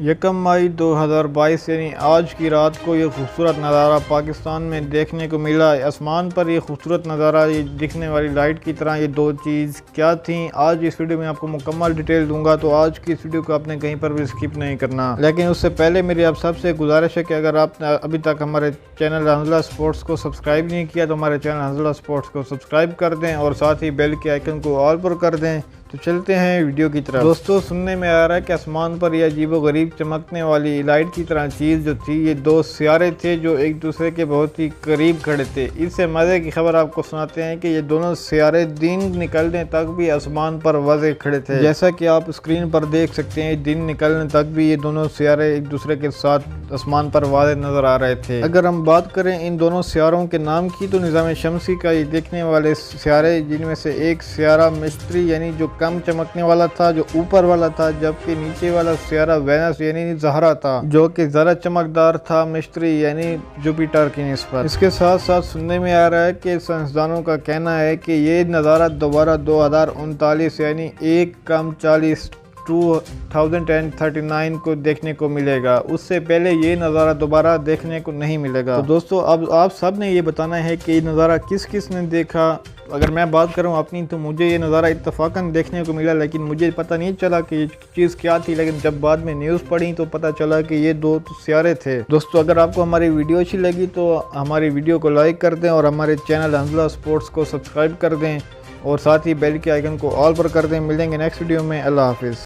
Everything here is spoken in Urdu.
یکم مئی 2022 یعنی آج کی رات کو یہ خوبصورت نظارہ پاکستان میں دیکھنے کو ملا۔ آسمان پر یہ خوبصورت نظارہ، یہ دکھنے والی لائٹ کی طرح، یہ دو چیز کیا تھیں، آج اس ویڈیو میں آپ کو مکمل ڈیٹیل دوں گا، تو آج کی اس ویڈیو کو آپ نے کہیں پر بھی سکپ نہیں کرنا۔ لیکن اس سے پہلے میری آپ سب سے گزارش ہے کہ اگر آپ نے ابھی تک ہمارے چینل حنظلہ سپورٹس کو سبسکرائب نہیں کیا تو ہمارے چینل حنظلہ سپورٹس کو سبسکرائب کر دیں اور ساتھ ہی بیل کے آئیکن کو آل پر کر دیں۔ تو چلتے ہیں ویڈیو کی طرف۔ دوستو، سننے میں آ رہا ہے کہ آسمان پر یہ عجیب و غریب چمکنے والی لائٹ کی طرح چیز جو تھی، یہ دو سیارے تھے جو ایک دوسرے کے بہت ہی قریب کھڑے تھے۔ اس سے مزے کی خبر آپ کو سناتے ہیں کہ یہ دونوں سیارے دن نکلنے تک بھی آسمان پر واضح کھڑے تھے، جیسا کہ آپ اسکرین پر دیکھ سکتے ہیں۔ دن نکلنے تک بھی یہ دونوں سیارے ایک دوسرے کے ساتھ آسمان پر واضح نظر آ رہے تھے۔ اگر ہم بات کریں ان دونوں سیاروں کے نام کی تو نظام شمسی کا یہ دیکھنے والے سیارے، جن میں سے ایک سیارہ مشتری یعنی جو کم چمکنے والا تھا، جو اوپر والا تھا، جبکہ نیچے والا سیارہ وینس یعنی زہرہ تھا، جو کہ زیادہ چمکدار تھا مشتری یعنی جوپیٹر کی نسبت۔ اس کے ساتھ ساتھ سننے میں آ رہا ہے کہ سائنسدانوں کا کہنا ہے کہ یہ نظارہ دوبارہ 2039 یعنی 1 2039 کو دیکھنے کو ملے گا۔ اس سے پہلے یہ نظارہ دوبارہ دیکھنے کو نہیں ملے گا۔ تو دوستو، اب آپ سب نے یہ بتانا ہے کہ یہ نظارہ کس کس نے دیکھا۔ اگر میں بات کروں اپنی تو مجھے یہ نظارہ اتفاقاً دیکھنے کو ملا، لیکن مجھے پتہ نہیں چلا کہ یہ چیز کیا تھی، لیکن جب بعد میں نیوز پڑھی تو پتہ چلا کہ یہ دو سیارے تھے۔ دوستو، اگر آپ کو ہماری ویڈیو اچھی لگی تو ہماری ویڈیو کو لائک کر دیں اور ہمارے چینل حنظلہ سپورٹس کو سبسکرائب کر دیں اور ساتھ ہی بیل کے آئیکن کو آل پر کر دیں۔ ملیں گے نیکسٹ ویڈیو میں۔ اللہ حافظ۔